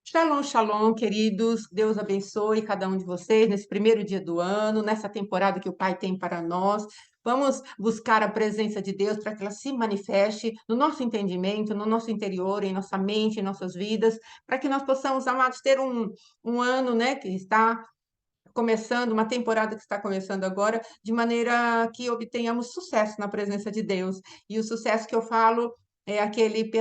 Shalom, shalom, queridos. Deus abençoe cada um de vocês nesse primeiro dia do ano, nessa temporada que o Pai tem para nós. Vamos buscar a presença de Deus para que ela se manifeste no nosso entendimento, no nosso interior, em nossa mente, em nossas vidas, para que nós possamos, amados, ter um ano, né, que está começando, uma temporada que está começando agora, de maneira que obtenhamos sucesso na presença de Deus. E o sucesso que eu falo é aquele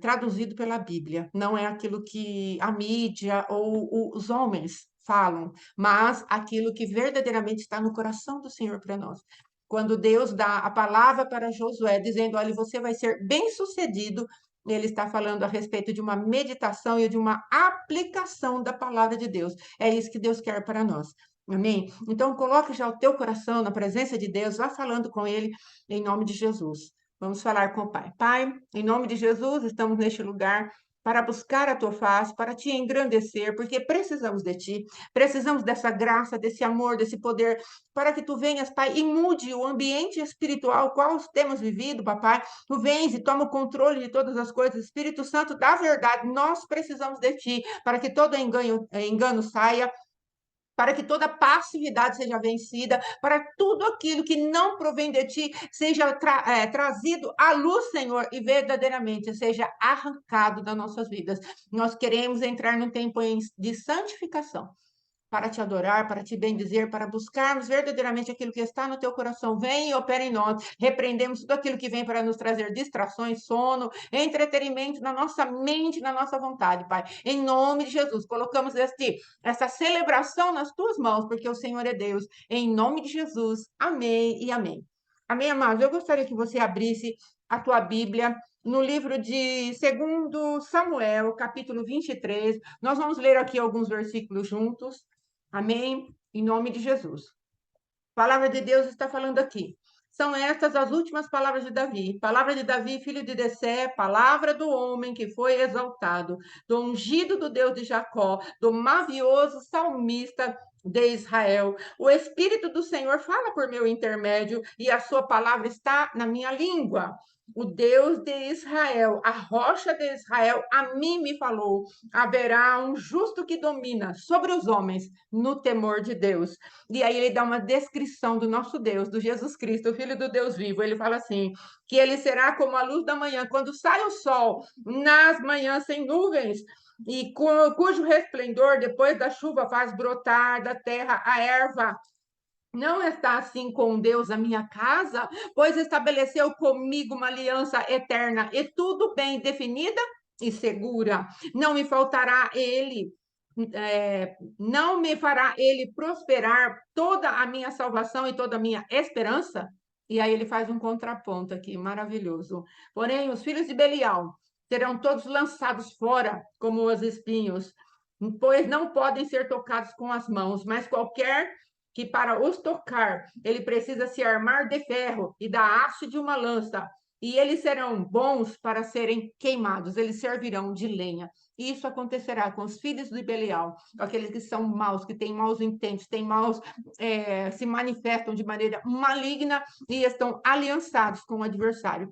traduzido pela Bíblia, não é aquilo que a mídia ou os homens falam, mas aquilo que verdadeiramente está no coração do Senhor para nós. Quando Deus dá a palavra para Josué, dizendo: olha, você vai ser bem-sucedido, ele está falando a respeito de uma meditação e de uma aplicação da palavra de Deus. É isso que Deus quer para nós. Amém? Então, coloque já o teu coração na presença de Deus, vá falando com Ele, em nome de Jesus. Vamos falar com o Pai. Pai, em nome de Jesus, estamos neste lugar para buscar a tua face, para te engrandecer, porque precisamos de ti, precisamos dessa graça, desse amor, desse poder, para que tu venhas, Pai, e mude o ambiente espiritual qual temos vivido, papai. Tu vens e toma o controle de todas as coisas. Espírito Santo da verdade, nós precisamos de ti, para que todo engano saia, para que toda passividade seja vencida, para tudo aquilo que não provém de ti seja trazido à luz, Senhor, e verdadeiramente seja arrancado das nossas vidas. Nós queremos entrar num tempo de santificação, para te adorar, para te bendizer, para buscarmos verdadeiramente aquilo que está no teu coração. Vem e opera em nós. Repreendemos tudo aquilo que vem para nos trazer distrações, sono, entretenimento na nossa mente, na nossa vontade, Pai. Em nome de Jesus, colocamos essa celebração nas tuas mãos, porque o Senhor é Deus. Em nome de Jesus. Amém e amém. Amém, amados? Eu gostaria que você abrisse a tua Bíblia no livro de 2 Samuel, capítulo 23. Nós vamos ler aqui alguns versículos juntos. Amém? Em nome de Jesus. A palavra de Deus está falando aqui. São estas as últimas palavras de Davi. Palavra de Davi, filho de Dessé, palavra do homem que foi exaltado, do ungido do Deus de Jacó, do mavioso salmista de Israel. O Espírito do Senhor fala por meu intermédio e a sua palavra está na minha língua. O Deus de Israel, a rocha de Israel, a mim me falou: haverá um justo que domina sobre os homens no temor de Deus. E aí ele dá uma descrição do nosso Deus, do Jesus Cristo, o Filho do Deus vivo. Ele fala assim: que ele será como a luz da manhã, quando sai o sol, nas manhãs sem nuvens, e cujo resplendor, depois da chuva, faz brotar da terra a erva. Não está assim com Deus a minha casa, pois estabeleceu comigo uma aliança eterna e tudo bem definida e segura. Não me faltará ele, não me fará ele prosperar toda a minha salvação e toda a minha esperança. E aí ele faz um contraponto aqui, maravilhoso. Porém, os filhos de Belial serão todos lançados fora como os espinhos, pois não podem ser tocados com as mãos, mas qualquer que para os tocar, ele precisa se armar de ferro e da haste de uma lança, e eles serão bons para serem queimados, eles servirão de lenha. Isso acontecerá com os filhos de Belial, aqueles que são maus, que têm maus intentos, têm maus, se manifestam de maneira maligna e estão aliançados com o adversário.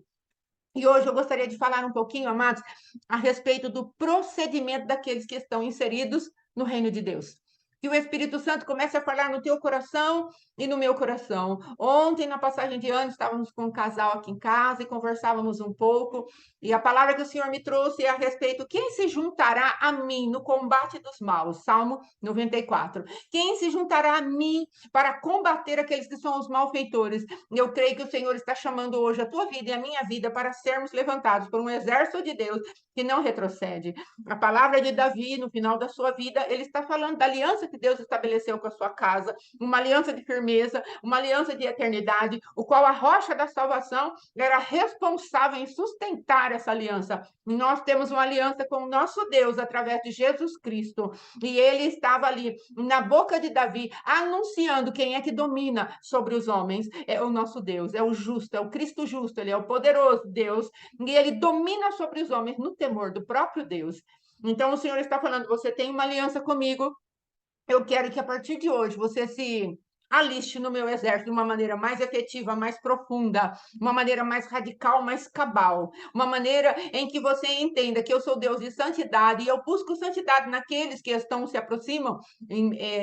E hoje eu gostaria de falar um pouquinho, amados, a respeito do procedimento daqueles que estão inseridos no reino de Deus. Que o Espírito Santo comece a falar no teu coração e no meu coração. Ontem, na passagem de ano, estávamos com um casal aqui em casa e conversávamos um pouco. E a palavra que o Senhor me trouxe é a respeito: quem se juntará a mim no combate dos maus? Salmo 94. Quem se juntará a mim para combater aqueles que são os malfeitores? Eu creio que o Senhor está chamando hoje a tua vida e a minha vida para sermos levantados por um exército de Deus que não retrocede. A palavra de Davi, no final da sua vida, ele está falando da aliança que Deus estabeleceu com a sua casa, uma aliança de firmeza, uma aliança de eternidade, o qual a rocha da salvação era responsável em sustentar essa aliança. Nós temos uma aliança com o nosso Deus através de Jesus Cristo, e ele estava ali na boca de Davi, anunciando quem é que domina sobre os homens. É o nosso Deus, é o justo, é o Cristo justo, ele é o poderoso Deus, e ele domina sobre os homens no temor do próprio Deus. Então o Senhor está falando: você tem uma aliança comigo, eu quero que a partir de hoje você se aliste no meu exército de uma maneira mais efetiva, mais profunda, uma maneira mais radical, mais cabal, uma maneira em que você entenda que eu sou Deus de santidade e eu busco santidade naqueles que estão se aproximam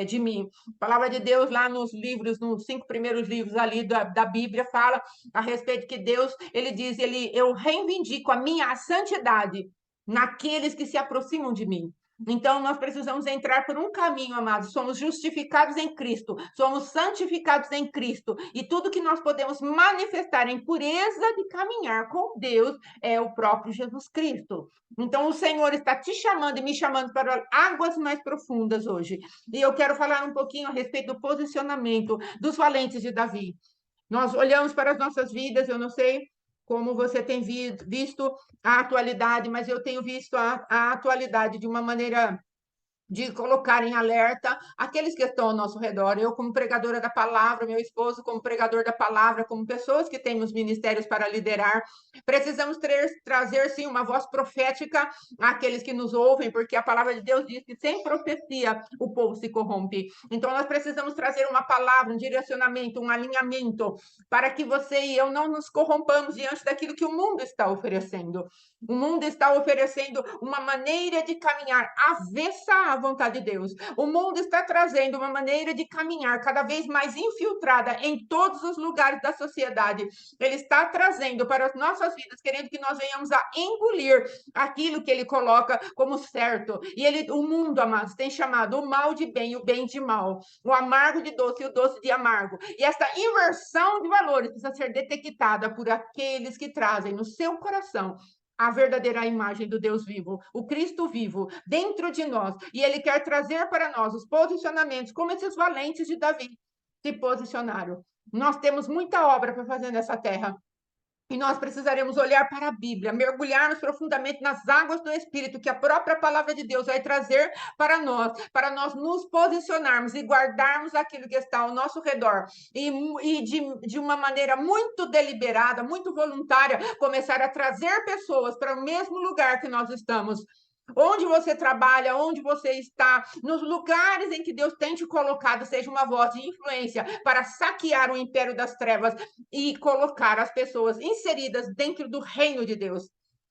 de mim. A palavra de Deus lá nos livros, nos 5 primeiros livros ali da Bíblia, fala a respeito que Deus, ele diz, eu reivindico a minha santidade naqueles que se aproximam de mim. Então, nós precisamos entrar por um caminho, amados. Somos justificados em Cristo, somos santificados em Cristo, e tudo que nós podemos manifestar em pureza de caminhar com Deus é o próprio Jesus Cristo. Então, o Senhor está te chamando e me chamando para águas mais profundas hoje. E eu quero falar um pouquinho a respeito do posicionamento dos valentes de Davi. Nós olhamos para as nossas vidas, eu não sei como você tem visto a atualidade, mas eu tenho visto a atualidade de uma maneira de colocar em alerta aqueles que estão ao nosso redor. Eu, como pregadora da palavra, meu esposo, como pregador da palavra, como pessoas que temos ministérios para liderar, precisamos trazer, sim, uma voz profética àqueles que nos ouvem, porque a palavra de Deus diz que sem profecia o povo se corrompe. Então, nós precisamos trazer uma palavra, um direcionamento, um alinhamento, para que você e eu não nos corrompamos diante daquilo que o mundo está oferecendo. O mundo está oferecendo uma maneira de caminhar avessa à vontade de Deus. O mundo está trazendo uma maneira de caminhar cada vez mais infiltrada em todos os lugares da sociedade. Ele está trazendo para as nossas vidas, querendo que nós venhamos a engolir aquilo que ele coloca como certo. E o mundo, amados, tem chamado o mal de bem e o bem de mal, o amargo de doce e o doce de amargo. E esta inversão de valores precisa ser detectada por aqueles que trazem no seu coração a verdadeira imagem do Deus vivo, o Cristo vivo, dentro de nós. E ele quer trazer para nós os posicionamentos, como esses valentes de Davi se posicionaram. Nós temos muita obra para fazer nessa terra. E nós precisaremos olhar para a Bíblia, mergulharmos profundamente nas águas do Espírito, que a própria palavra de Deus vai trazer para nós nos posicionarmos e guardarmos aquilo que está ao nosso redor. E de uma maneira muito deliberada, muito voluntária, começar a trazer pessoas para o mesmo lugar que nós estamos. Onde você trabalha, onde você está, nos lugares em que Deus tem te colocado, seja uma voz de influência para saquear o império das trevas e colocar as pessoas inseridas dentro do reino de Deus.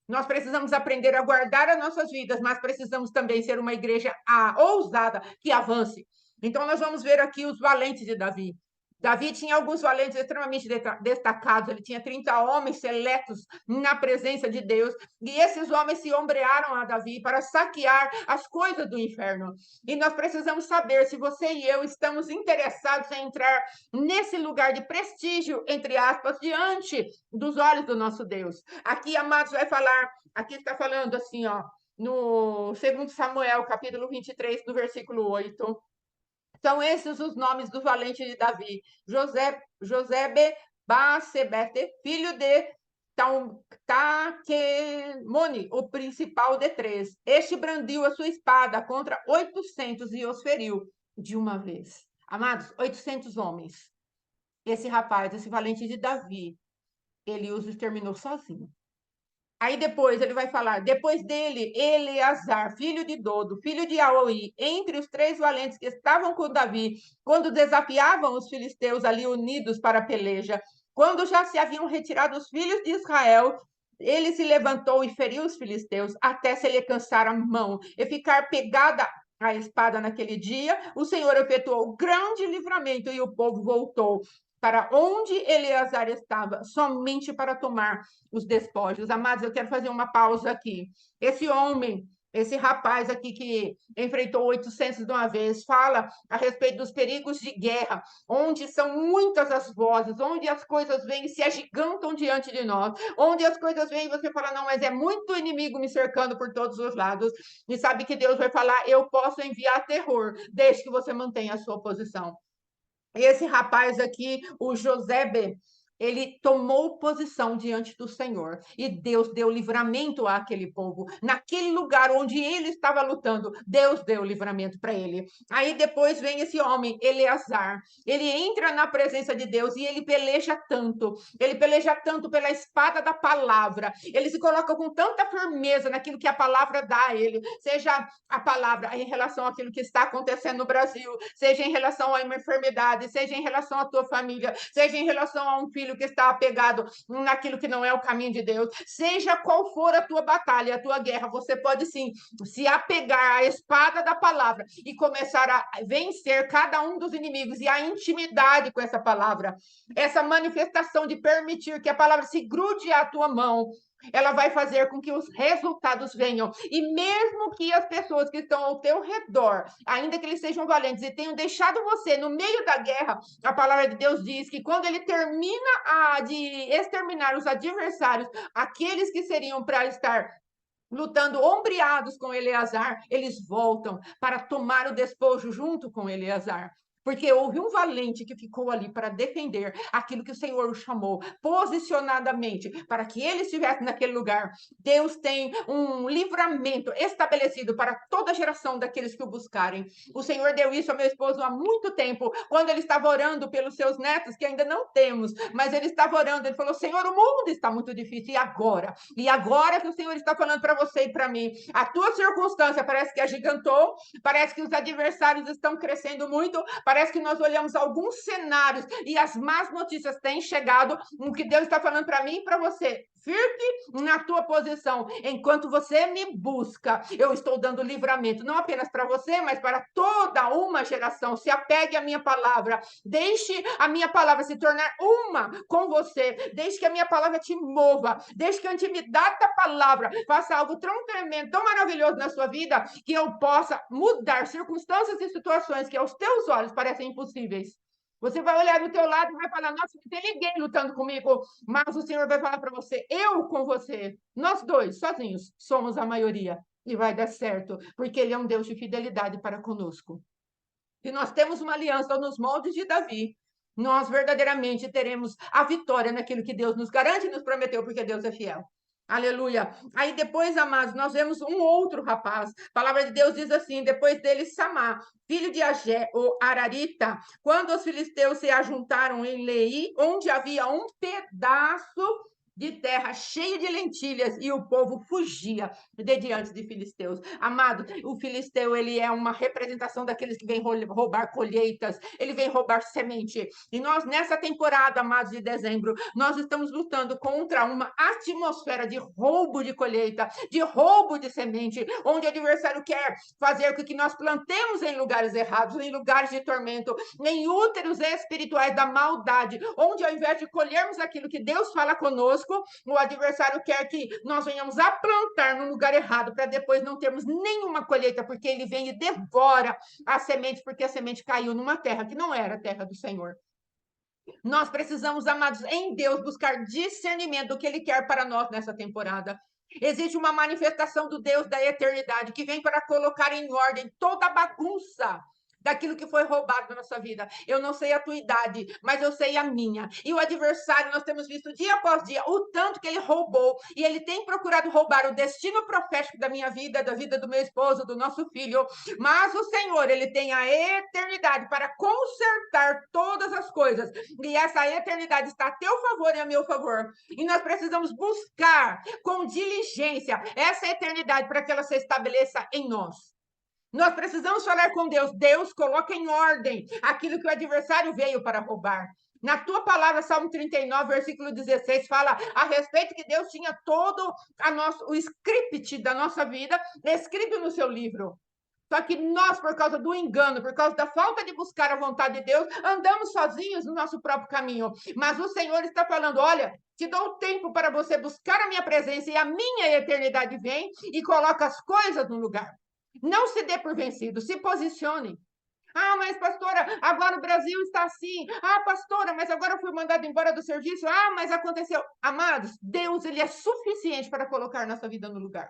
Nós precisamos aprender a guardar as nossas vidas, mas precisamos também ser uma igreja ousada que avance. Então, nós vamos ver aqui os valentes de Davi. Davi tinha alguns valentes extremamente destacados, ele tinha 30 homens seletos na presença de Deus, e esses homens se ombrearam a Davi para saquear as coisas do inferno. E nós precisamos saber se você e eu estamos interessados em entrar nesse lugar de prestígio, entre aspas, diante dos olhos do nosso Deus. Aqui, amados, vai falar, aqui está falando assim, ó, no 2 Samuel, capítulo 23, no versículo 8. São esses os nomes do valente de Davi. Josebe Basebete, filho de Taquemoni, o principal de 3. Este brandiu a sua espada contra 800 e os feriu de uma vez. Amados, 800 homens. Esse rapaz, esse valente de Davi, ele os exterminou sozinho. Aí depois ele vai falar, depois dele, Eleazar, filho de Dodo, filho de Aoi, entre os 3 valentes que estavam com Davi, quando desafiavam os filisteus ali unidos para a peleja, quando já se haviam retirado os filhos de Israel, ele se levantou e feriu os filisteus, até se lhe cansar a mão e ficar pegada a espada naquele dia, o Senhor efetuou grande livramento e o povo voltou para onde Eleazar estava, somente para tomar os despojos. Amados, eu quero fazer uma pausa aqui. Esse homem, esse rapaz aqui que enfrentou 800 de uma vez, fala a respeito dos perigos de guerra, onde são muitas as vozes, onde as coisas vêm e se agigantam diante de nós, onde as coisas vêm e você fala, não, mas é muito inimigo me cercando por todos os lados, e sabe que Deus vai falar, eu posso enviar terror, desde que você mantenha a sua posição. Esse rapaz aqui, o Josebe, ele tomou posição diante do Senhor e Deus deu livramento àquele povo. Naquele lugar onde ele estava lutando, Deus deu livramento para ele. Aí depois vem esse homem, Eleazar. Ele entra na presença de Deus e ele peleja tanto pela espada da palavra. Ele se coloca com tanta firmeza naquilo que a palavra dá a ele, seja a palavra em relação àquilo que está acontecendo no Brasil, seja em relação a uma enfermidade, seja em relação à tua família, seja em relação a um filho que está apegado naquilo que não é o caminho de Deus, seja qual for a tua batalha, a tua guerra, você pode sim se apegar à espada da palavra e começar a vencer cada um dos inimigos e a intimidade com essa palavra, essa manifestação de permitir que a palavra se grude à tua mão, ela vai fazer com que os resultados venham. E mesmo que as pessoas que estão ao teu redor, ainda que eles sejam valentes e tenham deixado você no meio da guerra, a palavra de Deus diz que quando ele termina de exterminar os adversários, aqueles que seriam para estar lutando ombreados com Eleazar, eles voltam para tomar o despojo junto com Eleazar. Porque houve um valente que ficou ali para defender aquilo que o Senhor o chamou, posicionadamente, para que ele estivesse naquele lugar. Deus tem um livramento estabelecido para toda geração daqueles que o buscarem. O Senhor deu isso ao meu esposo há muito tempo, quando ele estava orando pelos seus netos, que ainda não temos, mas ele estava orando, ele falou: Senhor, o mundo está muito difícil, e agora? E agora que o Senhor está falando para você e para mim, a tua circunstância parece que agigantou, parece que os adversários estão crescendo muito, parece que nós olhamos alguns cenários e as más notícias têm chegado. O que Deus está falando para mim e para você: fique na tua posição. Enquanto você me busca, eu estou dando livramento, não apenas para você, mas para toda uma geração. Se apegue à minha palavra. Deixe a minha palavra se tornar uma com você. Deixe que a minha palavra te mova. Deixe que a intimidade da palavra faça algo tão tremendo, tão maravilhoso na sua vida, que eu possa mudar circunstâncias e situações que aos teus olhos parecem impossíveis. Você vai olhar do teu lado e vai falar: nossa, não tem ninguém lutando comigo. Mas o Senhor vai falar para você: eu com você. Nós dois, sozinhos, somos a maioria. E vai dar certo, porque Ele é um Deus de fidelidade para conosco. E nós temos uma aliança nos moldes de Davi. Nós verdadeiramente teremos a vitória naquilo que Deus nos garante e nos prometeu, porque Deus é fiel. Aleluia. Aí depois, amados, nós vemos um outro rapaz. A palavra de Deus diz assim: depois dele, Samá, filho de Agé, o Ararita, quando os filisteus se ajuntaram em Lei, onde havia um pedaço de terra cheio de lentilhas, e o povo fugia de diante de filisteus. Amado, o filisteu, ele é uma representação daqueles que vêm roubar colheitas, ele vem roubar semente. E nós, nessa temporada, amados, de dezembro, nós estamos lutando contra uma atmosfera de roubo de colheita, de roubo de semente, onde o adversário quer fazer com que nós plantemos em lugares errados, em lugares de tormento, em úteros espirituais da maldade, onde ao invés de colhermos aquilo que Deus fala conosco, o adversário quer que nós venhamos a plantar no lugar errado, para depois não termos nenhuma colheita, porque ele vem e devora a semente, porque a semente caiu numa terra que não era a terra do Senhor. Nós precisamos, amados, em Deus, buscar discernimento do que Ele quer para nós nessa temporada. Existe uma manifestação do Deus da eternidade que vem para colocar em ordem toda a bagunça daquilo que foi roubado na nossa vida. Eu não sei a tua idade, mas eu sei a minha. E o adversário, nós temos visto dia após dia o tanto que ele roubou, e ele tem procurado roubar o destino profético da minha vida, da vida do meu esposo, do nosso filho. Mas o Senhor, ele tem a eternidade para consertar todas as coisas. E essa eternidade está a teu favor e a meu favor. E nós precisamos buscar com diligência essa eternidade para que ela se estabeleça em nós. Nós precisamos falar com Deus. Deus, coloca em ordem aquilo que o adversário veio para roubar. Na tua palavra, Salmo 39, versículo 16, fala a respeito que Deus tinha todo o script da nossa vida escrito no seu livro. Só que nós, por causa do engano, por causa da falta de buscar a vontade de Deus, andamos sozinhos no nosso próprio caminho. Mas o Senhor está falando: olha, te dou tempo para você buscar a minha presença, e a minha eternidade vem e coloca as coisas no lugar. Não se dê por vencido, se posicione. Ah, mas pastora, agora o Brasil está assim. Ah, pastora, mas agora eu fui mandado embora do serviço. Ah, mas aconteceu. Amados, Deus, ele é suficiente para colocar nossa vida no lugar.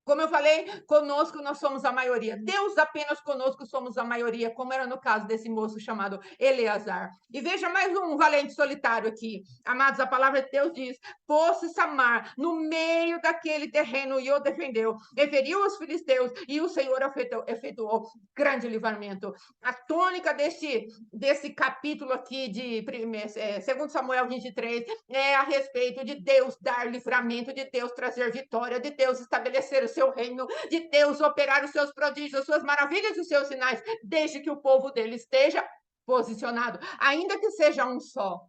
Como eu falei, conosco nós somos a maioria. Deus apenas conosco somos a maioria, como era no caso desse moço chamado Eleazar. E veja mais um valente solitário aqui. Amados, a palavra de Deus diz: pôs-se Samar no meio daquele terreno e o defendeu. E feriu os filisteus e o Senhor efetuou grande livramento. A tônica desse capítulo aqui de 2 Samuel 23 é a respeito de Deus dar livramento, de Deus trazer vitória, de Deus estabelecer o seu reino, de Deus operar os seus prodígios, as suas maravilhas e os seus sinais, desde que o povo dele esteja posicionado, ainda que seja um só.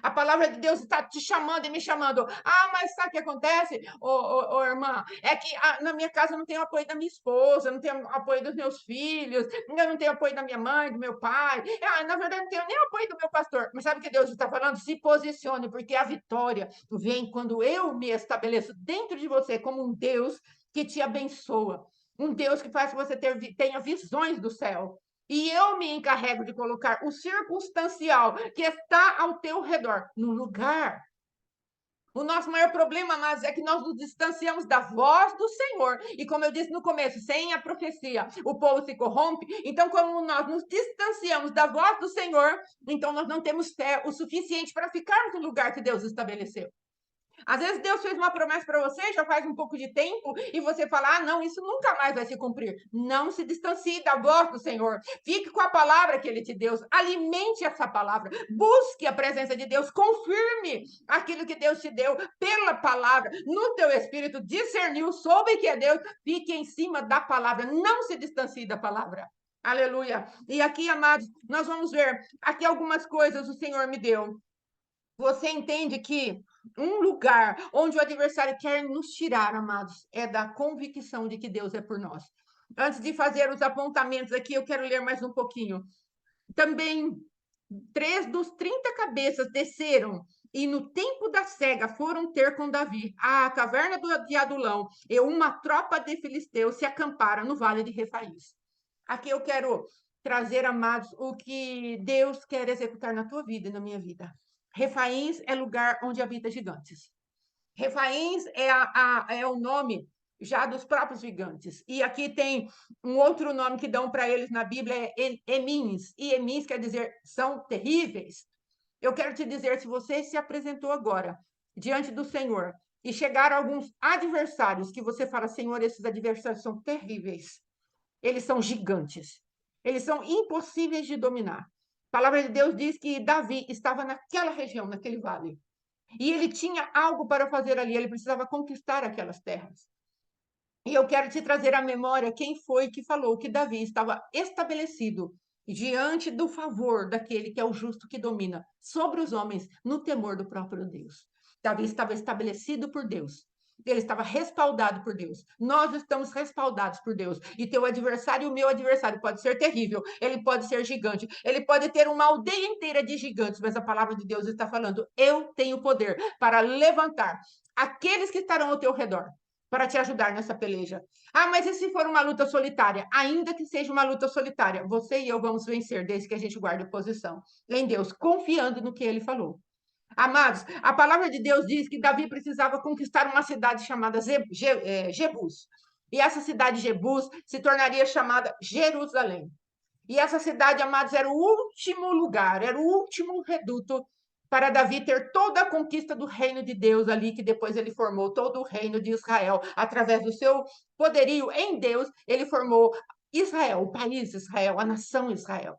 A palavra de Deus está te chamando e me chamando. Ah, mas sabe o que acontece, irmã? É que na minha casa eu não tenho apoio da minha esposa, não tenho apoio dos meus filhos, eu não tenho apoio da minha mãe, do meu pai. Na verdade, não tenho nem apoio do meu pastor. Mas sabe o que Deus está falando? Se posicione, porque a vitória vem quando eu me estabeleço dentro de você como um Deus que te abençoa. Um Deus que faz que você tenha visões do céu. E eu me encarrego de colocar o circunstancial que está ao teu redor no lugar. O nosso maior problema, mas é que nós nos distanciamos da voz do Senhor. E como eu disse no começo, sem a profecia, o povo se corrompe. Então, como nós nos distanciamos da voz do Senhor, então nós não temos fé o suficiente para ficarmos no lugar que Deus estabeleceu. Às vezes Deus fez uma promessa para você, já faz um pouco de tempo, e você fala, não, isso nunca mais vai se cumprir. Não se distancie da voz do Senhor. Fique com a palavra que Ele te deu. Alimente essa palavra. Busque a presença de Deus. Confirme aquilo que Deus te deu pela palavra. No teu espírito, discerniu, soube que é Deus. Fique em cima da palavra. Não se distancie da palavra. Aleluia. E aqui, amados, nós vamos ver aqui algumas coisas o Senhor me deu. Você entende que um lugar onde o adversário quer nos tirar, amados, é da convicção de que Deus é por nós. Antes de fazer os apontamentos aqui, eu quero ler mais um pouquinho. Também 3 dos 30 cabeças desceram e no tempo da cega foram ter com Davi a caverna de Adulão e uma tropa de filisteus se acamparam no vale de Refaís. Aqui eu quero trazer, amados, o que Deus quer executar na tua vida e na minha vida. Refaíns é lugar onde habita gigantes. Refaíns é o nome já dos próprios gigantes. E aqui tem um outro nome que dão para eles na Bíblia, é Emins. E Emins quer dizer são terríveis. Eu quero te dizer, se você se apresentou agora diante do Senhor e chegaram alguns adversários que você fala, Senhor, esses adversários são terríveis. Eles são gigantes. Eles são impossíveis de dominar. A palavra de Deus diz que Davi estava naquela região, naquele vale. E ele tinha algo para fazer ali, ele precisava conquistar aquelas terras. E eu quero te trazer à memória quem foi que falou que Davi estava estabelecido diante do favor daquele que é o justo que domina sobre os homens no temor do próprio Deus. Davi estava estabelecido por Deus. Ele estava respaldado por Deus. Nós estamos respaldados por Deus. E teu adversário, o meu adversário, pode ser terrível, ele pode ser gigante, ele pode ter uma aldeia inteira de gigantes, mas a palavra de Deus está falando: eu tenho poder para levantar aqueles que estarão ao teu redor para te ajudar nessa peleja. Ah, mas e se for uma luta solitária? Ainda que seja uma luta solitária, você e eu vamos vencer, desde que a gente guarde posição em Deus, confiando no que ele falou. Amados, a palavra de Deus diz que Davi precisava conquistar uma cidade chamada Jebus. E essa cidade Jebus se tornaria chamada Jerusalém. E essa cidade, amados, era o último lugar, era o último reduto para Davi ter toda a conquista do reino de Deus ali, que depois ele formou todo o reino de Israel. Através do seu poderio em Deus, ele formou Israel, o país Israel, a nação Israel.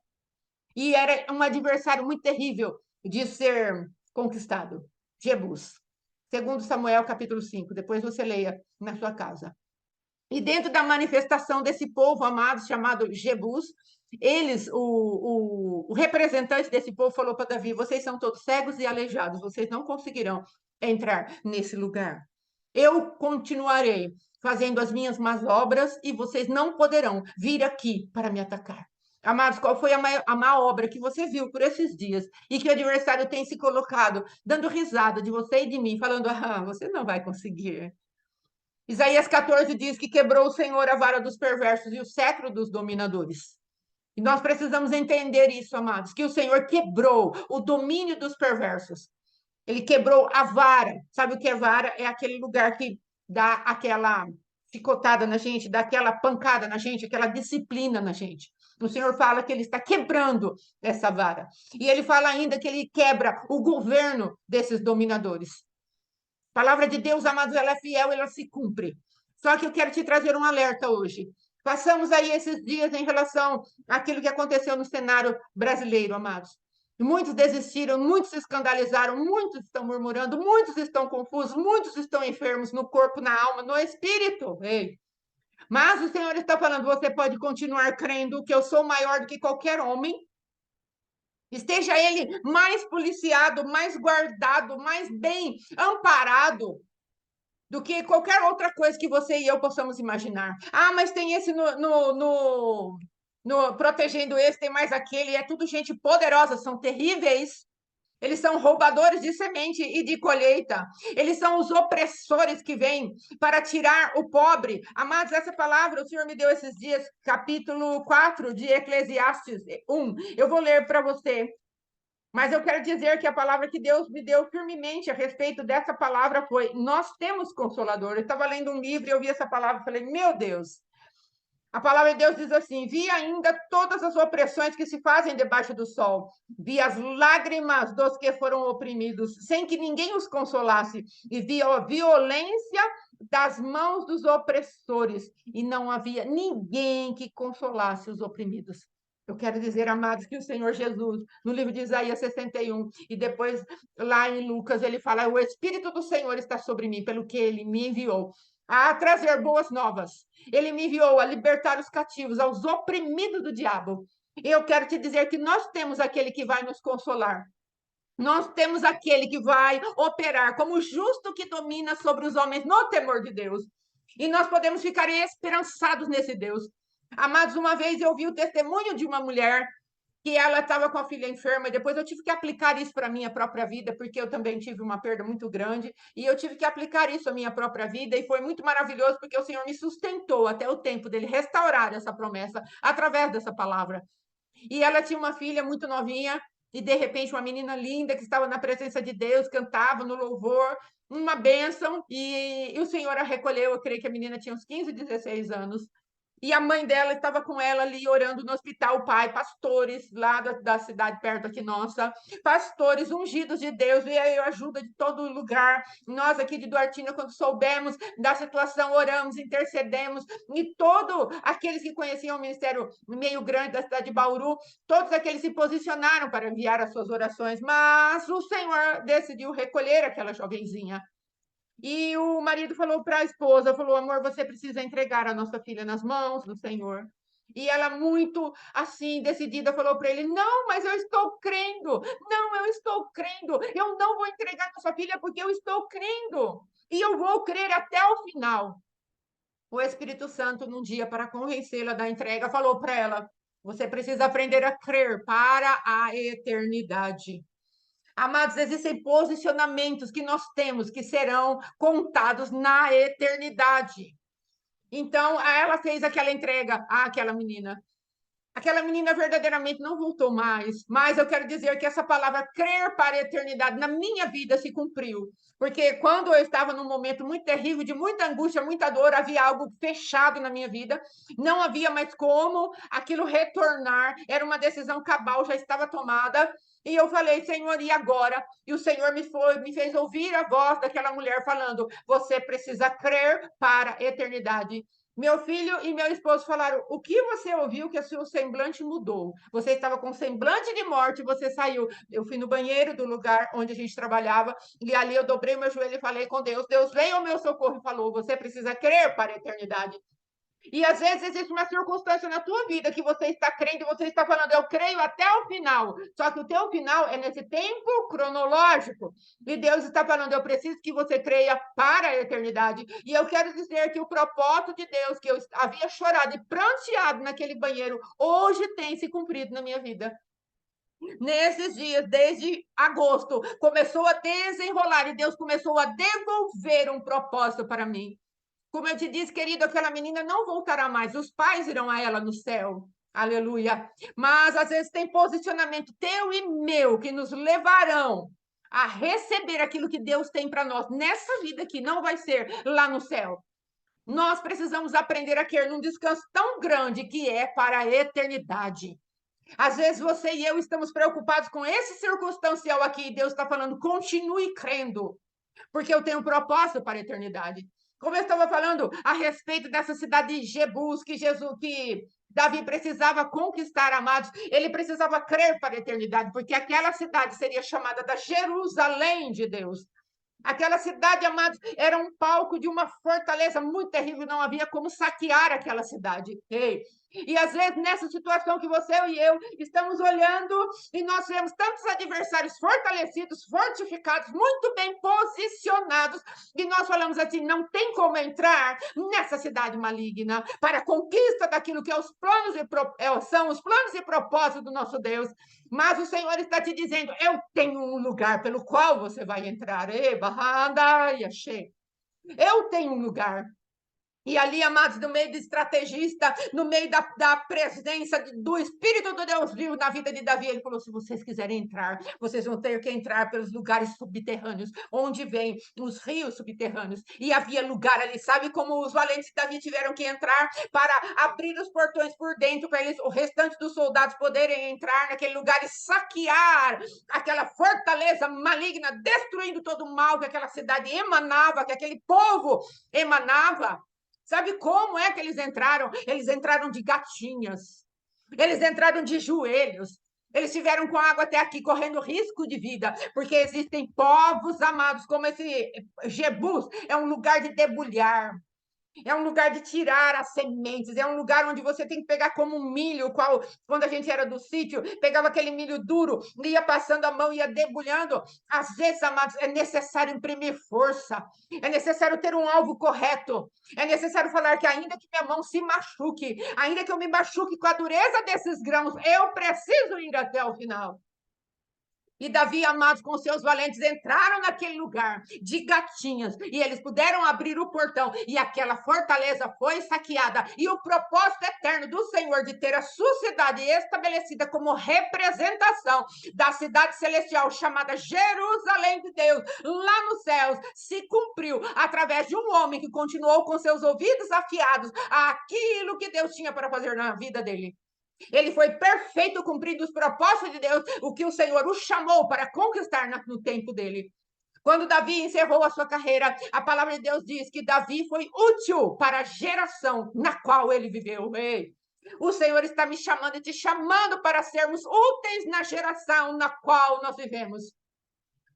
E era um adversário muito terrível de ser conquistado. Jebus. Segundo Samuel, capítulo 5. Depois você leia na sua casa. E dentro da manifestação desse povo amado, chamado Jebus, o representante desse povo falou para Davi: vocês são todos cegos e aleijados, vocês não conseguirão entrar nesse lugar. Eu continuarei fazendo as minhas más obras e vocês não poderão vir aqui para me atacar. Amados, qual foi a má obra que você viu por esses dias e que o adversário tem se colocado, dando risada de você e de mim, falando: ah, você não vai conseguir. Isaías 14 diz que quebrou o Senhor a vara dos perversos e o cetro dos dominadores. E nós precisamos entender isso, amados, que o Senhor quebrou o domínio dos perversos. Ele quebrou a vara. Sabe o que é vara? É aquele lugar que dá aquela chicotada na gente, dá aquela pancada na gente, aquela disciplina na gente. O Senhor fala que Ele está quebrando essa vara. E Ele fala ainda que Ele quebra o governo desses dominadores. A palavra de Deus, amados, ela é fiel, ela se cumpre. Só que eu quero te trazer um alerta hoje. Passamos aí esses dias em relação àquilo que aconteceu no cenário brasileiro, amados. Muitos desistiram, muitos se escandalizaram, muitos estão murmurando, muitos estão confusos, muitos estão enfermos no corpo, na alma, no espírito. Ei. Mas o Senhor está falando, você pode continuar crendo que eu sou maior do que qualquer homem. Esteja ele mais policiado, mais guardado, mais bem amparado do que qualquer outra coisa que você e eu possamos imaginar. Ah, mas tem esse no protegendo esse, tem mais aquele, é tudo gente poderosa, são terríveis. Eles são roubadores de semente e de colheita. Eles são os opressores que vêm para tirar o pobre. Amados, essa palavra o Senhor me deu esses dias, capítulo 4 de Eclesiastes 1. Eu vou ler para você. Mas eu quero dizer que a palavra que Deus me deu firmemente a respeito dessa palavra foi: nós temos consolador. Eu estava lendo um livro e eu vi essa palavra e falei: meu Deus. A palavra de Deus diz assim: vi ainda todas as opressões que se fazem debaixo do sol, vi as lágrimas dos que foram oprimidos, sem que ninguém os consolasse, e vi a violência das mãos dos opressores, e não havia ninguém que consolasse os oprimidos. Eu quero dizer, amados, que o Senhor Jesus, no livro de Isaías 61, e depois lá em Lucas, ele fala: o Espírito do Senhor está sobre mim, pelo que ele me enviou a trazer boas novas. Ele me enviou a libertar os cativos, aos oprimidos do diabo. Eu quero te dizer que nós temos aquele que vai nos consolar. Nós temos aquele que vai operar como justo que domina sobre os homens no temor de Deus. E nós podemos ficar esperançados nesse Deus. Amados, uma vez eu vi o testemunho de uma mulher que ela estava com a filha enferma, e depois eu tive que aplicar isso para a minha própria vida, porque eu também tive uma perda muito grande, e eu tive que aplicar isso à minha própria vida, e foi muito maravilhoso, porque o Senhor me sustentou até o tempo dele restaurar essa promessa através dessa palavra. E ela tinha uma filha muito novinha, e de repente uma menina linda que estava na presença de Deus, cantava no louvor, uma bênção, e o Senhor a recolheu. Eu creio que a menina tinha uns 15, 16 anos, e a mãe dela estava com ela ali orando no hospital, o pai, pastores lá da cidade perto aqui nossa, pastores ungidos de Deus, e aí ajuda de todo lugar. Nós aqui de Duartina, quando soubemos da situação, oramos, intercedemos, e todos aqueles que conheciam o ministério meio grande da cidade de Bauru, todos aqueles se posicionaram para enviar as suas orações, mas o Senhor decidiu recolher aquela jovenzinha. E o marido falou para a esposa, falou: amor, você precisa entregar a nossa filha nas mãos do Senhor. E ela, muito assim, decidida, falou para ele: não, mas eu estou crendo, não, eu estou crendo, eu não vou entregar a nossa filha porque eu estou crendo, e eu vou crer até o final. O Espírito Santo, num dia, para convencê-la da entrega, falou para ela: você precisa aprender a crer para a eternidade. Amados, existem posicionamentos que nós temos que serão contados na eternidade. Então, ela fez aquela entrega àquela menina. Aquela menina verdadeiramente não voltou mais, mas eu quero dizer que essa palavra crer para a eternidade na minha vida se cumpriu. Porque quando eu estava num momento muito terrível, de muita angústia, muita dor, havia algo fechado na minha vida, não havia mais como aquilo retornar, era uma decisão cabal, já estava tomada. E eu falei: Senhor, e agora? E o Senhor me fez ouvir a voz daquela mulher falando: você precisa crer para a eternidade. Meu filho e meu esposo falaram: o que você ouviu que o seu semblante mudou? Você estava com semblante de morte, você saiu. Eu fui no banheiro do lugar onde a gente trabalhava, e ali eu dobrei meu joelho e falei com Deus: Deus, venha ao meu socorro. E falou: você precisa crer para a eternidade. E às vezes existe uma circunstância na tua vida que você está crendo, você está falando: eu creio até o final. Só que o teu final é nesse tempo cronológico. E Deus está falando: eu preciso que você creia para a eternidade. E eu quero dizer que o propósito de Deus, que eu havia chorado e pranteado naquele banheiro, hoje tem se cumprido na minha vida. Nesses dias, desde agosto, começou a desenrolar e Deus começou a devolver um propósito para mim. Como eu te disse, querido, aquela menina não voltará mais. Os pais irão a ela no céu. Aleluia. Mas às vezes tem posicionamento teu e meu que nos levarão a receber aquilo que Deus tem para nós nessa vida aqui. Não vai ser lá no céu. Nós precisamos aprender a crer num descanso tão grande que é para a eternidade. Às vezes você e eu estamos preocupados com esse circunstancial aqui, e Deus está falando, continue crendo, porque eu tenho um propósito para a eternidade. Como eu estava falando a respeito dessa cidade de Jebus, que Davi precisava conquistar, amados, ele precisava crer para a eternidade, porque aquela cidade seria chamada da Jerusalém de Deus. Aquela cidade, amados, era um palco de uma fortaleza muito terrível, não havia como saquear aquela cidade. Ei, e às vezes, nessa situação que você e eu estamos olhando, e nós vemos tantos adversários fortalecidos, fortificados, muito bem posicionados, e nós falamos assim: não tem como entrar nessa cidade maligna para a conquista daquilo que é são os planos e propósitos do nosso Deus. Mas o Senhor está te dizendo: eu tenho um lugar pelo qual você vai entrar. Eu tenho um lugar. E ali, amados, no meio do estrategista, no meio da presença do Espírito do Deus vivo na vida de Davi, ele falou: se vocês quiserem entrar, vocês vão ter que entrar pelos lugares subterrâneos, onde vêm os rios subterrâneos. E havia lugar ali, sabe como os valentes de Davi tiveram que entrar para abrir os portões por dentro, para eles, o restante dos soldados poderem entrar naquele lugar e saquear aquela fortaleza maligna, destruindo todo o mal que aquela cidade emanava, que aquele povo emanava. Sabe como é que eles entraram? Eles entraram de gatinhas. Eles entraram de joelhos. Eles estiveram com a água até aqui, correndo risco de vida, porque existem povos amados, como esse Jebus, é um lugar de debulhar. É um lugar de tirar as sementes, é um lugar onde você tem que pegar como um milho, quando a gente era do sítio, pegava aquele milho duro, ia passando a mão, ia debulhando. Às vezes, amados, é necessário imprimir força, é necessário ter um alvo correto, é necessário falar que ainda que minha mão se machuque, ainda que eu me machuque com a dureza desses grãos, eu preciso ir até o final. E Davi, amados, com seus valentes, entraram naquele lugar de gatinhas e eles puderam abrir o portão e aquela fortaleza foi saqueada. E o propósito eterno do Senhor de ter a sua cidade estabelecida como representação da cidade celestial chamada Jerusalém de Deus, lá nos céus, se cumpriu através de um homem que continuou com seus ouvidos afiados àquilo que Deus tinha para fazer na vida dele. Ele foi perfeito cumprindo os propósitos de Deus, o que o Senhor o chamou para conquistar no tempo dele. Quando Davi encerrou a sua carreira, a palavra de Deus diz que Davi foi útil para a geração na qual ele viveu. Ei, o Senhor está me chamando e te chamando para sermos úteis na geração na qual nós vivemos.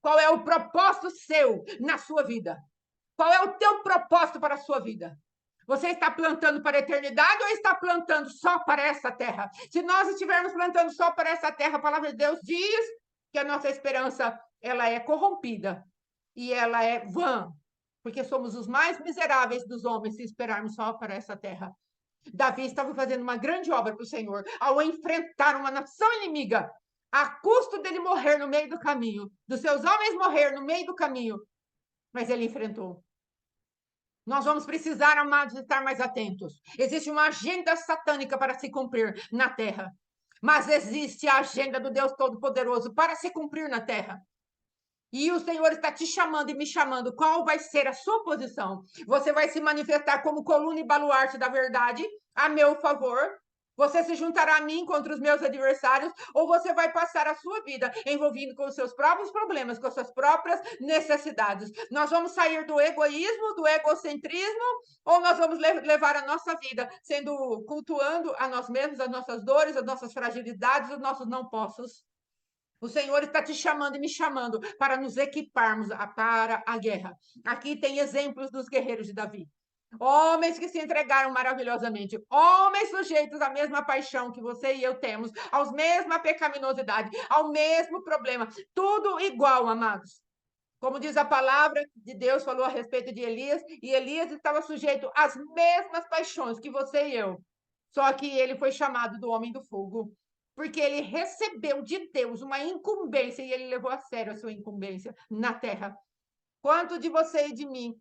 Qual é o propósito seu na sua vida? Qual é o teu propósito para a sua vida? Você está plantando para a eternidade ou está plantando só para essa terra? Se nós estivermos plantando só para essa terra, a palavra de Deus diz que a nossa esperança ela é corrompida e ela é vã, porque somos os mais miseráveis dos homens se esperarmos só para essa terra. Davi estava fazendo uma grande obra para o Senhor ao enfrentar uma nação inimiga, a custo dele morrer no meio do caminho, dos seus homens morrer no meio do caminho, mas ele enfrentou. Nós vamos precisar, amados, estar mais atentos. Existe uma agenda satânica para se cumprir na terra, mas existe a agenda do Deus Todo-Poderoso para se cumprir na terra. E o Senhor está te chamando e me chamando. Qual vai ser a sua posição? Você vai se manifestar como coluna e baluarte da verdade a meu favor? Você se juntará a mim contra os meus adversários? Ou você vai passar a sua vida envolvido com os seus próprios problemas, com as suas próprias necessidades? Nós vamos sair do egoísmo, do egocentrismo, ou nós vamos levar a nossa vida sendo cultuando a nós mesmos, as nossas dores, as nossas fragilidades, os nossos não possos? O Senhor está te chamando e me chamando para nos equiparmos para a guerra. Aqui tem exemplos dos guerreiros de Davi. Homens que se entregaram maravilhosamente, homens sujeitos à mesma paixão que você e eu temos, à mesma pecaminosidade, ao mesmo problema, tudo igual, amados. Como diz a palavra de Deus, falou a respeito de Elias, e Elias estava sujeito às mesmas paixões que você e eu, só que ele foi chamado do homem do fogo, porque ele recebeu de Deus uma incumbência e ele levou a sério a sua incumbência na terra. Quanto de você e de mim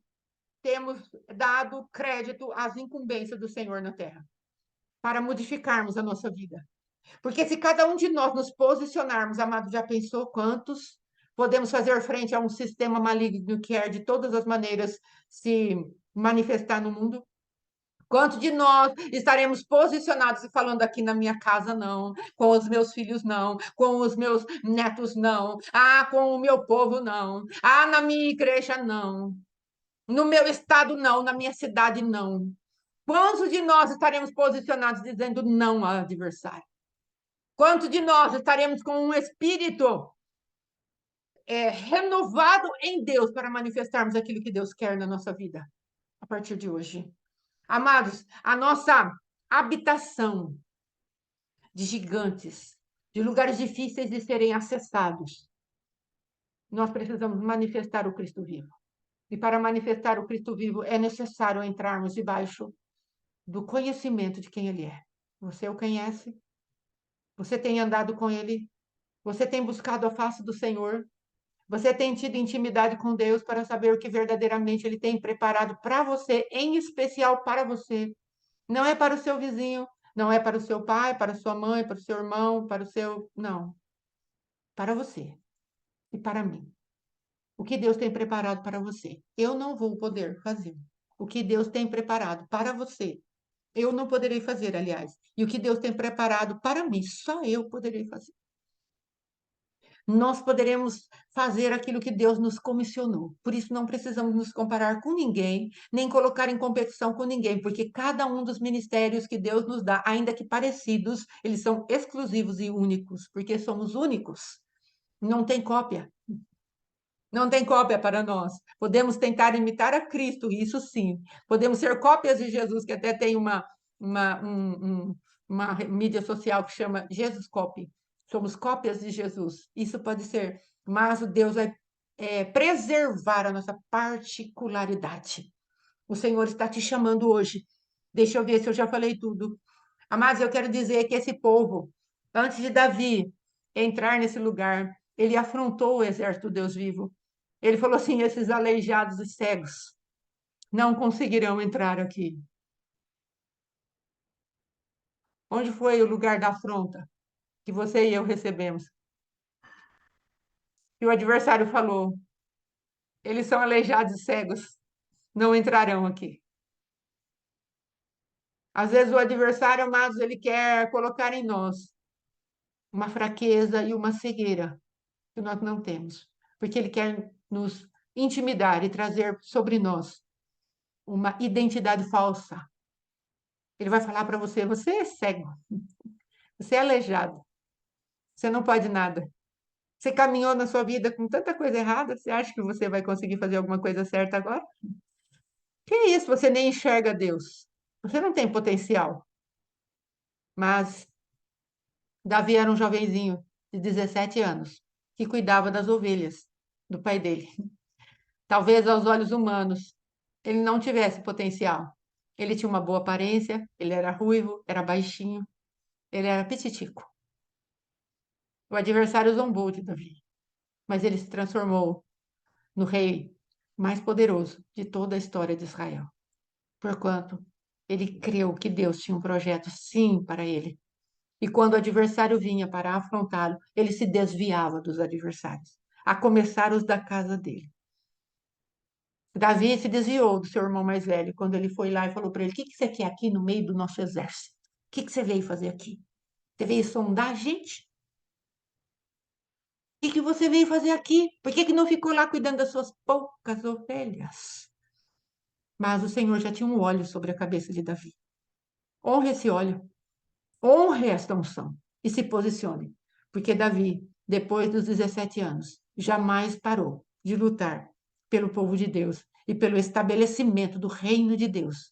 temos dado crédito às incumbências do Senhor na terra, para modificarmos a nossa vida? Porque se cada um de nós nos posicionarmos, amado, já pensou quantos podemos fazer frente a um sistema maligno que quer de todas as maneiras se manifestar no mundo? Quantos de nós estaremos posicionados e falando aqui na minha casa não, com os meus filhos não, com os meus netos não, com o meu povo não, na minha igreja não, no meu estado não, na minha cidade não. Quantos de nós estaremos posicionados dizendo não ao adversário? Quantos de nós estaremos com um espírito renovado em Deus para manifestarmos aquilo que Deus quer na nossa vida a partir de hoje? Amados, a nossa habitação de gigantes, de lugares difíceis de serem acessados, nós precisamos manifestar o Cristo vivo. E para manifestar o Cristo vivo é necessário entrarmos debaixo do conhecimento de quem Ele é. Você o conhece? Você tem andado com Ele? Você tem buscado a face do Senhor? Você tem tido intimidade com Deus para saber o que verdadeiramente Ele tem preparado para você, em especial para você? Não é para o seu vizinho, não é para o seu pai, para a sua mãe, para o seu irmão, para o seu. Não. Para você e para mim. O que Deus tem preparado para você. Eu não vou poder fazer. O que Deus tem preparado para você. Eu não poderei fazer, aliás. E o que Deus tem preparado para mim, só eu poderei fazer. Nós poderemos fazer aquilo que Deus nos comissionou. Por isso, não precisamos nos comparar com ninguém, nem colocar em competição com ninguém, porque cada um dos ministérios que Deus nos dá, ainda que parecidos, eles são exclusivos e únicos, porque somos únicos. Não tem cópia. Não tem cópia para nós. Podemos tentar imitar a Cristo, isso sim. Podemos ser cópias de Jesus, que até tem uma mídia social que chama Jesus Copy. Somos cópias de Jesus. Isso pode ser. Mas o Deus vai preservar a nossa particularidade. O Senhor está te chamando hoje. Deixa eu ver se eu já falei tudo. Mas eu quero dizer que esse povo, antes de Davi entrar nesse lugar, ele afrontou o exército do Deus vivo. Ele falou assim: esses aleijados e cegos não conseguirão entrar aqui. Onde foi o lugar da afronta que você e eu recebemos? E o adversário falou: eles são aleijados e cegos, não entrarão aqui. Às vezes o adversário, amados, ele quer colocar em nós uma fraqueza e uma cegueira que nós não temos, porque ele quer nos intimidar e trazer sobre nós uma identidade falsa. Ele vai falar para você: você é cego, você é aleijado, você não pode nada. Você caminhou na sua vida com tanta coisa errada, você acha que você vai conseguir fazer alguma coisa certa agora? Que isso? Você nem enxerga Deus. Você não tem potencial. Mas Davi era um jovenzinho de 17 anos que cuidava das ovelhas do pai dele. Talvez aos olhos humanos ele não tivesse potencial. Ele tinha uma boa aparência, ele era ruivo, era baixinho, ele era petitico. O adversário zombou de Davi, mas ele se transformou no rei mais poderoso de toda a história de Israel, porquanto ele creu que Deus tinha um projeto sim para ele. E quando o adversário vinha para afrontá-lo, ele se desviava dos adversários, a começar os da casa dele. Davi se desviou do seu irmão mais velho quando ele foi lá e falou para ele: o que você quer aqui no meio do nosso exército? O que você veio fazer aqui? Você veio sondar a gente? O que você veio fazer aqui? Por que não ficou lá cuidando das suas poucas ovelhas? Mas o Senhor já tinha um óleo sobre a cabeça de Davi. Honre esse óleo, honre esta unção e se posicione. Porque Davi, depois dos 17 anos, jamais parou de lutar pelo povo de Deus e pelo estabelecimento do reino de Deus.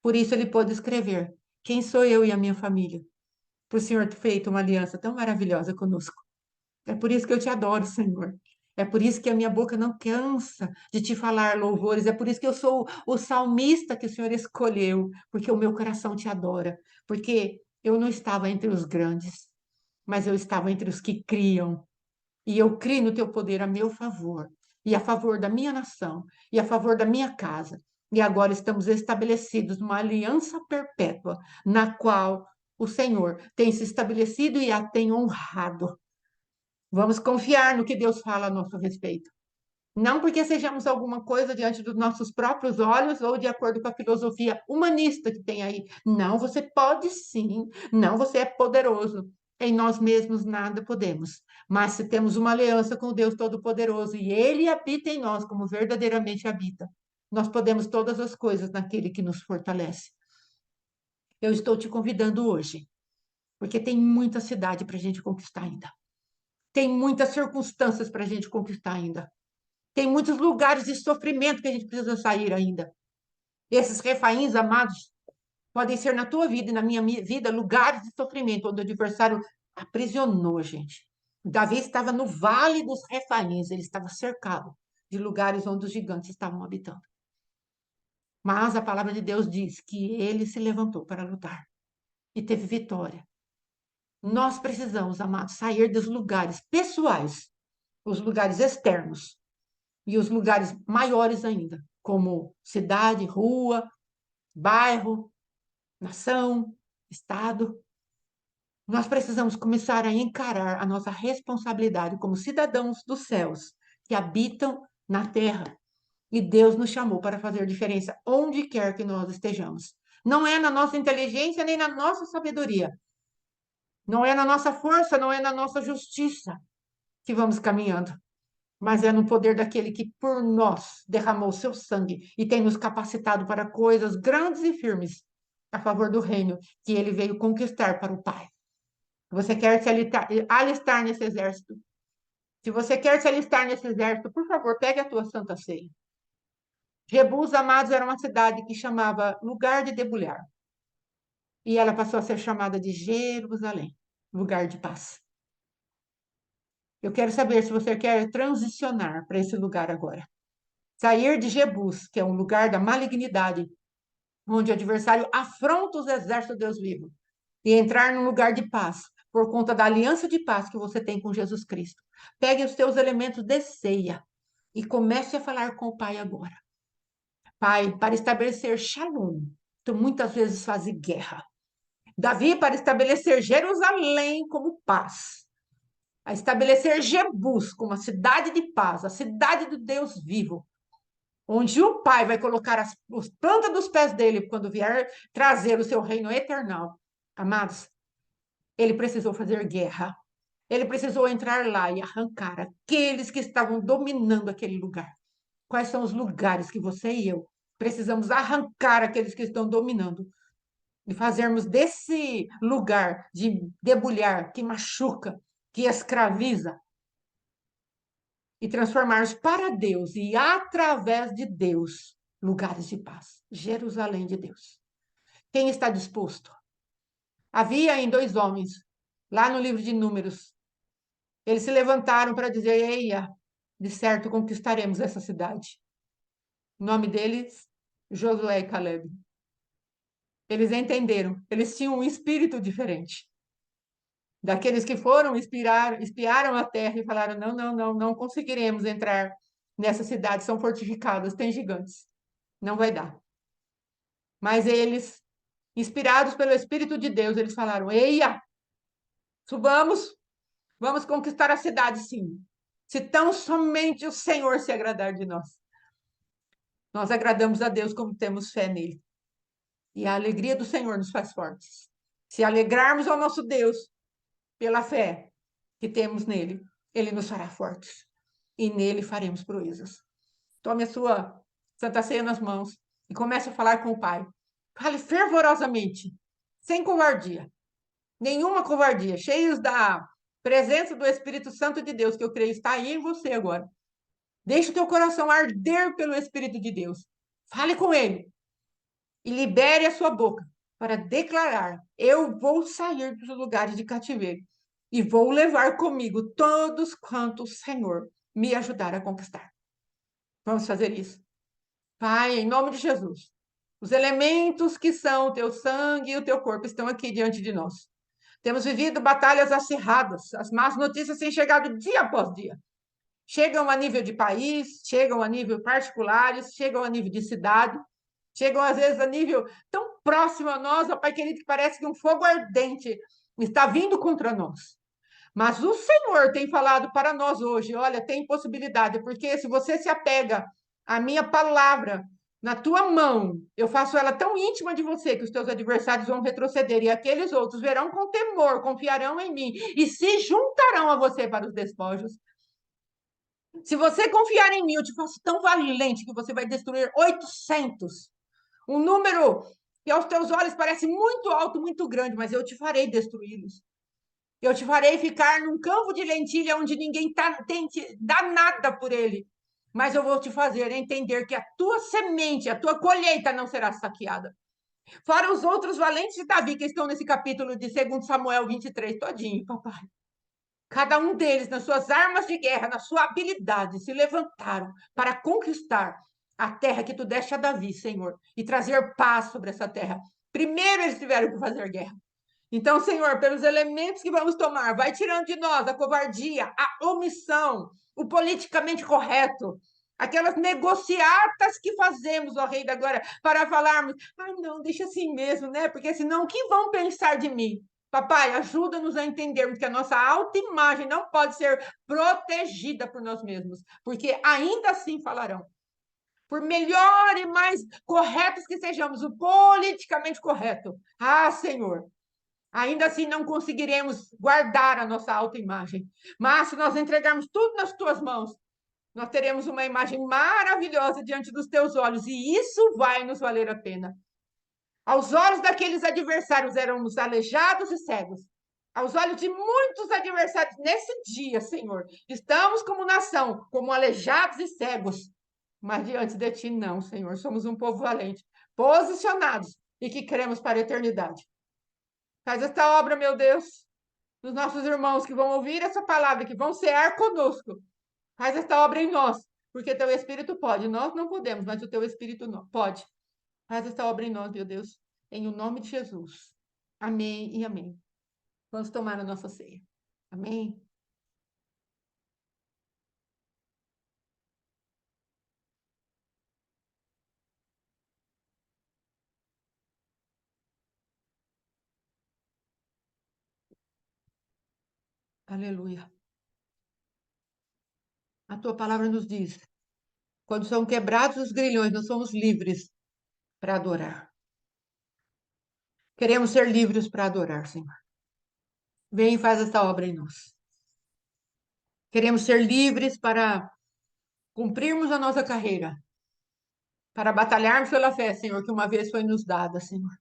Por isso ele pôde escrever: quem sou eu e a minha família? Por o Senhor ter feito uma aliança tão maravilhosa conosco. É por isso que eu te adoro, Senhor. É por isso que a minha boca não cansa de te falar louvores. É por isso que eu sou o salmista que o Senhor escolheu, porque o meu coração te adora. Porque eu não estava entre os grandes, mas eu estava entre os que criam. E eu criei no teu poder a meu favor, e a favor da minha nação, e a favor da minha casa. E agora estamos estabelecidos numa aliança perpétua, na qual o Senhor tem se estabelecido e a tem honrado. Vamos confiar no que Deus fala a nosso respeito. Não porque sejamos alguma coisa diante dos nossos próprios olhos ou de acordo com a filosofia humanista que tem aí. Não, você pode sim. Não, você é poderoso. Em nós mesmos nada podemos. Mas se temos uma aliança com o Deus Todo-Poderoso e Ele habita em nós como verdadeiramente habita, nós podemos todas as coisas naquele que nos fortalece. Eu estou te convidando hoje, porque tem muita cidade para a gente conquistar ainda. Tem muitas circunstâncias para a gente conquistar ainda. Tem muitos lugares de sofrimento que a gente precisa sair ainda. Esses refaíns amados podem ser na tua vida e na minha vida lugares de sofrimento, onde o adversário aprisionou a gente. Davi estava no vale dos refaíns, ele estava cercado de lugares onde os gigantes estavam habitando. Mas a palavra de Deus diz que ele se levantou para lutar e teve vitória. Nós precisamos, amados, sair dos lugares pessoais, os lugares externos, e os lugares maiores ainda, como cidade, rua, bairro, nação, estado. Nós precisamos começar a encarar a nossa responsabilidade como cidadãos dos céus que habitam na terra. E Deus nos chamou para fazer diferença onde quer que nós estejamos. Não é na nossa inteligência nem na nossa sabedoria. Não é na nossa força, não é na nossa justiça que vamos caminhando, mas é no poder daquele que por nós derramou seu sangue e tem nos capacitado para coisas grandes e firmes a favor do reino que ele veio conquistar para o Pai. Você quer se alistar nesse exército? Se você quer se alistar nesse exército, por favor, pegue a tua santa ceia. Jebus, amados, era uma cidade que chamava lugar de debulhar. E ela passou a ser chamada de Jerusalém, lugar de paz. Eu quero saber se você quer transicionar para esse lugar agora. Sair de Jebus, que é um lugar da malignidade, onde o adversário afronta os exércitos de Deus vivo, e entrar num lugar de paz, por conta da aliança de paz que você tem com Jesus Cristo. Pegue os seus elementos de ceia e comece a falar com o Pai agora. Pai, para estabelecer Shalom, tu muitas vezes fazes guerra. Davi, para estabelecer Jerusalém como paz, a estabelecer Jebus como a cidade de paz, a cidade do Deus vivo, onde o Pai vai colocar as plantas dos pés dele quando vier trazer o seu reino eternal. Amados, ele precisou fazer guerra. Ele precisou entrar lá e arrancar aqueles que estavam dominando aquele lugar. Quais são os lugares que você e eu precisamos arrancar aqueles que estão dominando e fazermos desse lugar de debulhar, que machuca, que escraviza, e transformarmos para Deus e através de Deus lugares de paz, Jerusalém de Deus. Quem está disposto? Havia em dois homens, lá no livro de Números, eles se levantaram para dizer: Eia, de certo conquistaremos essa cidade. O nome deles, Josué e Caleb. Eles entenderam, eles tinham um espírito diferente daqueles que foram espiaram a terra e falaram: não, não, não, não conseguiremos entrar nessa cidade, são fortificadas, tem gigantes, não vai dar. Mas eles, inspirados pelo Espírito de Deus, eles falaram: eia, subamos, vamos conquistar a cidade, sim. Se tão somente o Senhor se agradar de nós. Nós agradamos a Deus como temos fé nele. E a alegria do Senhor nos faz fortes. Se alegrarmos ao nosso Deus pela fé que temos nele, ele nos fará fortes. E nele faremos proezas. Tome a sua Santa Ceia nas mãos e comece a falar com o Pai. Fale fervorosamente, sem covardia. Nenhuma covardia, cheios da presença do Espírito Santo de Deus, que eu creio está aí em você agora. Deixe o teu coração arder pelo Espírito de Deus. Fale com ele e libere a sua boca para declarar: eu vou sair dos lugares de cativeiro e vou levar comigo todos quantos o Senhor me ajudar a conquistar. Vamos fazer isso. Pai, em nome de Jesus, os elementos que são o teu sangue e o teu corpo estão aqui diante de nós. Temos vivido batalhas acirradas, as más notícias têm chegado dia após dia. Chegam a nível de país, chegam a nível particulares, chegam a nível de cidade, chegam às vezes a nível tão próximo a nós, ó Pai querido, que parece que um fogo ardente está vindo contra nós. Mas o Senhor tem falado para nós hoje, olha, tem possibilidade, porque se você se apega à minha palavra na tua mão, eu faço ela tão íntima de você que os teus adversários vão retroceder e aqueles outros verão com temor, confiarão em mim e se juntarão a você para os despojos. Se você confiar em mim, eu te faço tão valente que você vai destruir 800. Um número que aos teus olhos parece muito alto, muito grande, mas eu te farei destruí-los. Eu te farei ficar num campo de lentilha onde ninguém dá nada por ele. Mas eu vou te fazer entender que a tua semente, a tua colheita não será saqueada. Fora os outros valentes de Davi que estão nesse capítulo de 2 Samuel 23, todinho, papai. Cada um deles, nas suas armas de guerra, na sua habilidade, se levantaram para conquistar a terra que tu deste a Davi, Senhor, e trazer paz sobre essa terra. Primeiro eles tiveram que fazer guerra. Então, Senhor, pelos elementos que vamos tomar, vai tirando de nós a covardia, a omissão, o politicamente correto, aquelas negociatas que fazemos, ó Rei da Glória, para falarmos, ai, não, deixa assim mesmo, né? Porque senão o que vão pensar de mim? Papai, ajuda-nos a entendermos que a nossa autoimagem não pode ser protegida por nós mesmos, porque ainda assim falarão. Por melhor e mais corretos que sejamos, o politicamente correto. Ah, Senhor, ainda assim não conseguiremos guardar a nossa autoimagem. Mas se nós entregarmos tudo nas tuas mãos, nós teremos uma imagem maravilhosa diante dos teus olhos, e isso vai nos valer a pena. Aos olhos daqueles adversários éramos aleijados e cegos. Aos olhos de muitos adversários nesse dia, Senhor, estamos como nação, como aleijados e cegos. Mas diante de ti, não, Senhor. Somos um povo valente, posicionados e que cremos para a eternidade. Faz esta obra, meu Deus, dos nossos irmãos que vão ouvir essa palavra, que vão cear conosco. Faz esta obra em nós, porque teu Espírito pode. Nós não podemos, mas o teu Espírito não pode. Faz esta obra em nós, meu Deus, em o nome de Jesus. Amém e amém. Vamos tomar a nossa ceia. Amém. Aleluia. A tua palavra nos diz: quando são quebrados os grilhões, nós somos livres para adorar. Queremos ser livres para adorar, Senhor. Vem e faz esta obra em nós. Queremos ser livres para cumprirmos a nossa carreira, para batalharmos pela fé, Senhor, que uma vez foi nos dada, Senhor.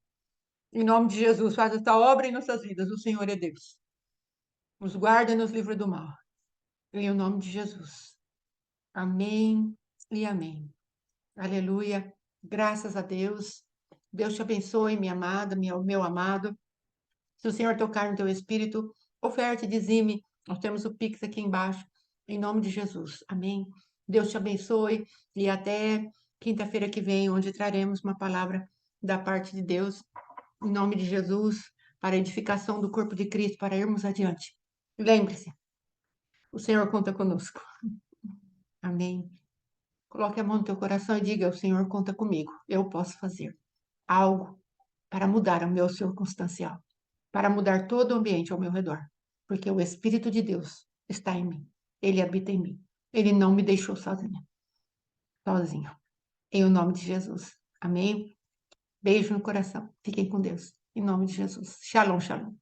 Em nome de Jesus, faz esta obra em nossas vidas. O Senhor é Deus. Nos guarda e nos livra do mal. Em o nome de Jesus. Amém e amém. Aleluia. Graças a Deus. Deus te abençoe, minha amada, meu amado. Se o Senhor tocar no teu espírito, oferte, dizime. Nós temos o Pix aqui embaixo. Em nome de Jesus. Amém. Deus te abençoe e até quinta-feira que vem, onde traremos uma palavra da parte de Deus, em nome de Jesus, para a edificação do corpo de Cristo, para irmos adiante. Lembre-se, o Senhor conta conosco. Amém. Coloque a mão no teu coração e diga: o Senhor conta comigo. Eu posso fazer algo para mudar o meu circunstancial, para mudar todo o ambiente ao meu redor, porque o Espírito de Deus está em mim. Ele habita em mim. Ele não me deixou sozinha, sozinho. Em o nome de Jesus. Amém. Beijo no coração. Fiquem com Deus. Em nome de Jesus. Shalom, shalom.